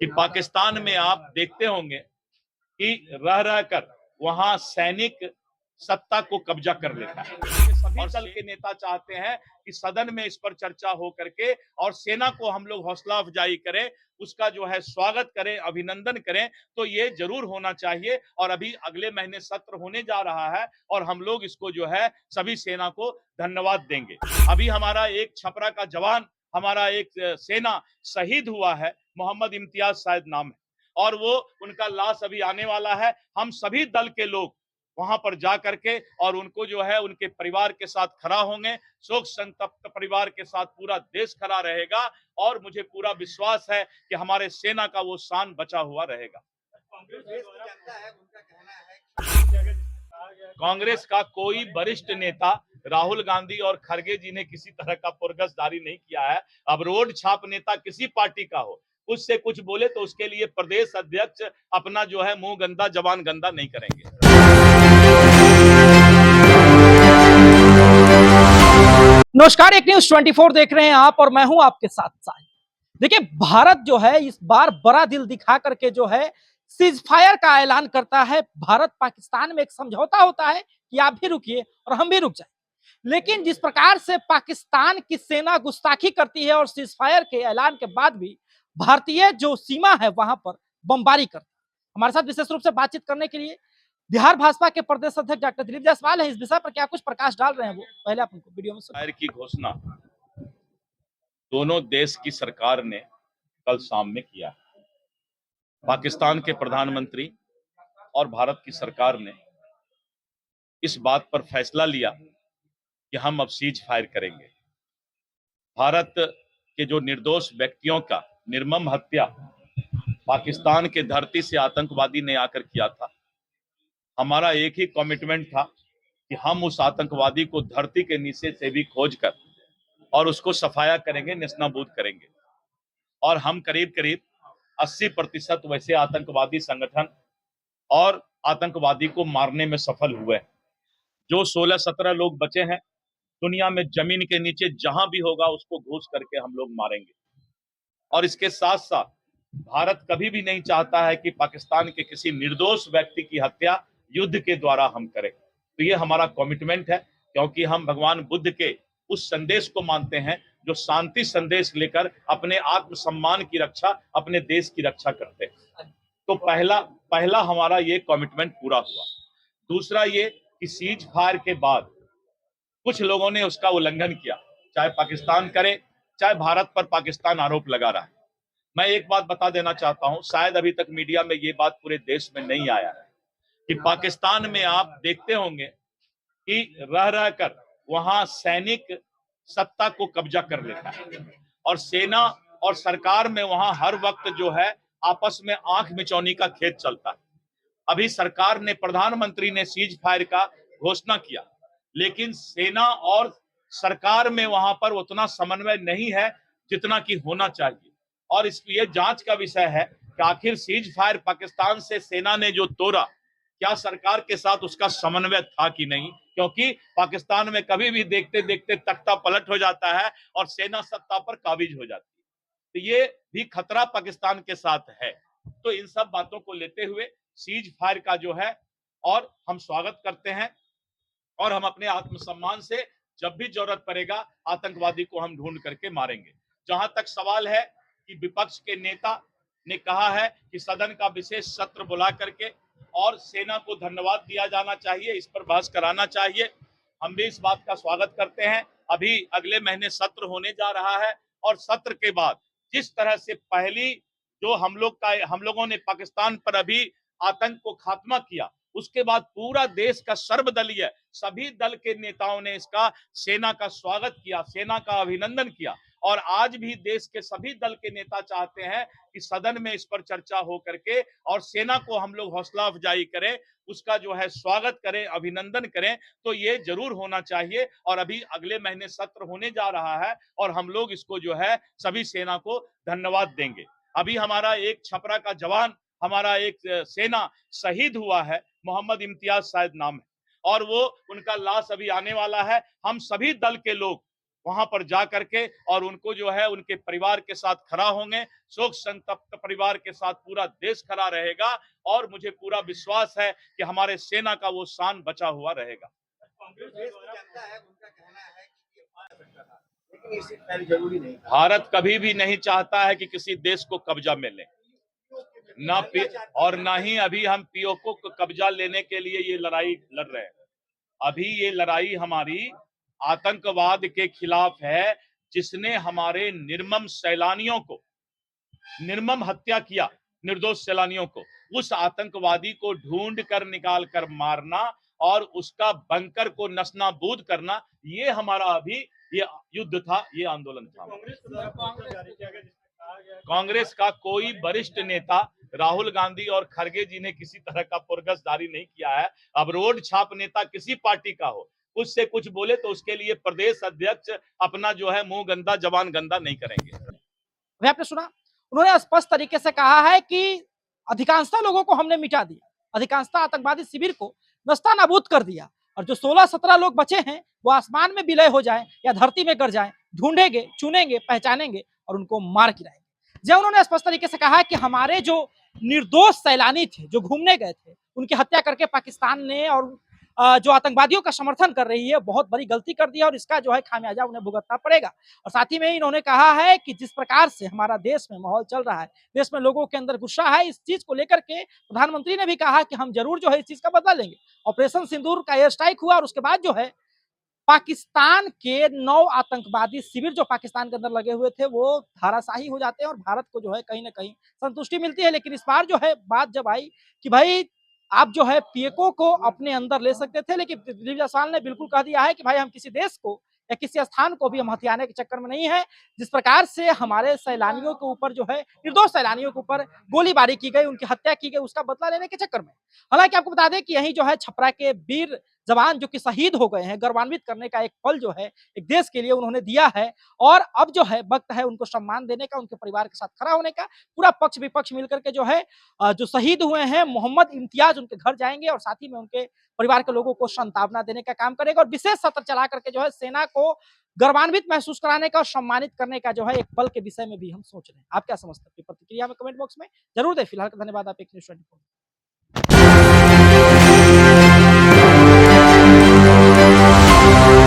कि पाकिस्तान में आप देखते होंगे कि रह रहकर वहां सैनिक सत्ता को कब्जा कर लेता है। सभी दल के नेता चाहते हैं कि सदन में इस पर चर्चा हो करके और सेना को हम लोग हौसला अफजाई करें, उसका जो है स्वागत करें, अभिनंदन करें। तो ये जरूर होना चाहिए और अभी अगले महीने सत्र होने जा रहा है और हम लोग इसको जो है सभी सेना को धन्यवाद देंगे। अभी हमारा एक छपरा का जवान, हमारा एक सेना शहीद हुआ है, मोहम्मद इम्तियाज शायद नाम है, और वो उनका लाश अभी आने वाला है। हम सभी दल के लोग वहां पर जा करके और उनको जो है उनके परिवार के साथ खड़ा होंगे। शोक संतप्त परिवार के साथ पूरा देश खड़ा रहेगा और मुझे पूरा विश्वास है कि हमारे सेना का वो शान बचा हुआ रहेगा। कांग्रेस का कोई वरिष्ठ नेता राहुल गांधी और खड़गे जी ने किसी तरह का पुरगस जारी नहीं किया है। अब रोड छाप नेता किसी पार्टी का हो, कुछ से कुछ बोले तो उसके लिए प्रदेश अध्यक्ष अपना जो है मुंह गंदा जबान गंदा नहीं करेंगे। नमस्कार, एक न्यूज 24 देख रहे हैं आप और मैं हूं आपके साथ साहिल। देखिए, भारत जो है इस बार बड़ा दिल दिखा करके जो है सीज फायर का ऐलान करता है। भारत पाकिस्तान में एक समझौता होता है कि आप भी रुकिए और हम भी रुक जाए, लेकिन जिस प्रकार से पाकिस्तान की सेना गुस्ताखी करती है और सीज फायर के ऐलान के बाद भी भारतीय जो सीमा है वहां पर बमबारी करती है। हमारे साथ विशेष रूप से बातचीत करने के लिए बिहार भाजपा के प्रदेश अध्यक्ष डॉक्टर दिलीप जायसवाल है। इस विषय पर क्या कुछ प्रकाश डाल रहे हैं वो पहले आप उनको वीडियो में फायर की घोषणा दोनों देश की सरकार ने कल शाम में किया है। पाकिस्तान के प्रधानमंत्री और भारत की सरकार ने इस बात पर फैसला लिया कि हम अब सीज फायर करेंगे। भारत के जो निर्दोष व्यक्तियों का निर्मम हत्या पाकिस्तान के धरती से आतंकवादी ने आकर किया था, हमारा एक ही कमिटमेंट था कि हम उस आतंकवादी को धरती के नीचे से भी खोज कर और उसको सफाया करेंगे, नेस्तनाबूद करेंगे। और हम करीब करीब 80% वैसे आतंकवादी संगठन और आतंकवादी को मारने में सफल हुए। जो 16-17 लोग बचे हैं, दुनिया में जमीन के नीचे जहां भी होगा उसको घुस करके हम लोग मारेंगे। और इसके साथ साथ भारत कभी भी नहीं चाहता है कि पाकिस्तान के किसी निर्दोष व्यक्ति की हत्या युद्ध के द्वारा हम करें। तो ये हमारा कमिटमेंट है, क्योंकि हम भगवान बुद्ध के उस संदेश को मानते हैं जो शांति संदेश लेकर अपने आत्मसम्मान की रक्षा, अपने देश की रक्षा करते हैं। तो पहला हमारा ये कमिटमेंट पूरा हुआ। दूसरा ये कि सीज फायर के बाद कुछ लोगों ने उसका उल्लंघन किया, चाहे पाकिस्तान करे, चाहे भारत पर पाकिस्तान आरोप लगा रहा है। मैं एक बात बता देना चाहता हूं, शायद अभी तक मीडिया में ये बात पूरे देश में नहीं आया है कि पाकिस्तान में आप देखते होंगे कि रह रहकर वहां सैनिक सत्ता को कब्जा कर लेता है और सेना और सरकार में वहां हर वक्त जो है आपस में आंख मिचौनी का खेल चलता है। अभी सरकार ने, प्रधानमंत्री ने सीज फायर का घोषणा किया, लेकिन सेना और सरकार में वहां पर उतना समन्वय नहीं है जितना कि होना चाहिए। और इसलिए जांच का विषय है कि आखिर सीज फायर पाकिस्तान से सेना ने जो तोड़ा, क्या सरकार के साथ उसका समन्वय था कि नहीं, क्योंकि पाकिस्तान में कभी भी देखते देखते तख्ता पलट हो जाता है और सेना सत्ता पर काबिज हो जाती है। तो ये भी खतरा पाकिस्तान के साथ है। तो इन सब बातों को लेते हुए सीज फायर का जो है और हम स्वागत करते हैं और हम अपने आत्मसम्मान से जब भी जरूरत पड़ेगा आतंकवादी को हम ढूंढ करके मारेंगे। जहां तक सवाल है कि विपक्ष के नेता ने कहा है कि सदन का विशेष सत्र बुला करके और सेना को धन्यवाद दिया जाना चाहिए, इस पर बहस कराना चाहिए। हम भी इस बात का स्वागत करते हैं। अभी अगले महीने सत्र होने जा रहा है और सत्र के बाद जिस तरह से पहली जो हम लोगों ने पाकिस्तान पर अभी आतंक को खात्मा किया, उसके बाद पूरा देश का सर्वदलीय सभी दल के नेताओं ने इसका सेना का स्वागत किया, सेना का अभिनंदन किया। और आज भी देश के सभी दल के नेता चाहते हैं कि सदन में इस पर चर्चा हो करके और सेना को हम लोग हौसला अफजाई करें, उसका जो है स्वागत करें, अभिनंदन करें। तो ये जरूर होना चाहिए और अभी अगले महीने सत्र होने जा रहा है और हम लोग इसको जो है सभी सेना को धन्यवाद देंगे। अभी हमारा एक छपरा का जवान, हमारा एक सेना शहीद हुआ है, मोहम्मद इम्तियाज शायद नाम है, और वो उनका लाश अभी आने वाला है। हम सभी दल के लोग वहां पर जा करके और उनको जो है उनके परिवार के साथ खड़ा होंगे। शोक संतप्त परिवार के साथ पूरा देश खड़ा रहेगा और मुझे पूरा विश्वास है कि हमारे सेना का वो शान बचा हुआ रहेगा। जरूरी नहीं। भारत कभी भी नहीं चाहता है कि किसी देश को कब्जा में ले, और ना ही अभी हम पीओके को कब्जा लेने के लिए ये लड़ाई लड़ रहे हैं। अभी ये लड़ाई हमारी आतंकवाद के खिलाफ है, जिसने हमारे निर्मम सैलानियों को निर्मम हत्या किया, निर्दोष सैलानियों को, उस आतंकवादी को ढूंढ कर निकाल कर मारना और उसका बंकर को नस्तानाबूद करना, ये हमारा अभी ये युद्ध था, ये आंदोलन था। कांग्रेस का कोई वरिष्ठ नेता राहुल गांधी और खड़गे जी ने किसी तरह का पुरगस जारी नहीं किया है। अब रोड छाप नेता किसी पार्टी का हो, कुछ से कुछ बोले तो उसके लिए प्रदेश अध्यक्ष अपना जो है मुंह गंदा जबान गंदा नहीं करेंगे। अभी आपने सुना, उन्होंने स्पष्ट तरीके से कहा है कि अधिकांशतः लोगों को हमने मिटा दिया, अधिकांशतः आतंकवादी शिविर को नस्तानाबूद कर दिया, और जो 16-17 लोग बचे हैं वो आसमान में विलय हो जाएं या धरती में गिर जाएं, ढूंढेंगे, चुनेंगे, पहचानेंगे और उनको मार गिराएंगे। जब उन्होंने स्पष्ट तरीके से कहा कि हमारे जो निर्दोष सैलानी थे, जो घूमने गए थे, उनकी हत्या करके पाकिस्तान ने और जो आतंकवादियों का समर्थन कर रही है बहुत बड़ी गलती कर दी है और इसका जो है खामियाजा उन्हें भुगतना पड़ेगा। और साथ ही में इन्होंने कहा है कि जिस प्रकार से हमारा देश में माहौल चल रहा है, देश में लोगों के अंदर गुस्सा है, इस चीज को लेकर के प्रधानमंत्री ने भी कहा कि हम जरूर जो है इस चीज का बदला लेंगे। ऑपरेशन सिंदूर का एयर स्ट्राइक हुआ और उसके बाद जो है पाकिस्तान के 9 आतंकवादी शिविर जो पाकिस्तान के अंदर लगे हुए थे वो धाराशाही हो जाते हैं और भारत को जो है कहीं ना कहीं संतुष्टि मिलती है। लेकिन इस बार जो है बात जब आई कि भाई आप जो है पीएको को अपने अंदर ले सकते थे, लेकिन दिलीप जायसवाल ने बिल्कुल कह दिया है कि भाई हम किसी देश को या किसी स्थान को भी हम हथियाने के चक्कर में नहीं है। जिस प्रकार से हमारे सैलानियों के ऊपर जो है निर्दोष सैलानियों के ऊपर गोलीबारी की गई, उनकी हत्या की गई, उसका बदला लेने के चक्कर में। हालांकि आपको बता दें कि यही जो है छपरा के वीर जवान जो कि शहीद हो गए हैं, गौरवान्वित करने का एक पल जो है एक देश के लिए उन्होंने दिया है और अब जो है वक्त है उनको सम्मान देने का, उनके परिवार के साथ खड़ा होने का। पूरा पक्ष विपक्ष मिलकर के जो है जो शहीद हुए हैं मोहम्मद इम्तियाज उनके घर जाएंगे और साथ ही में उनके परिवार के लोगों को सांत्वना देने का काम करेगा और विशेष सत्र चला करके जो है सेना को गौरवान्वित महसूस कराने का और सम्मानित करने का जो है एक पल के विषय में भी हम सोच रहे हैं। आप क्या समझते हैं? प्रतिक्रिया में कमेंट बॉक्स में जरूर दें। फिलहाल धन्यवाद। आप एक न्यूज़ 24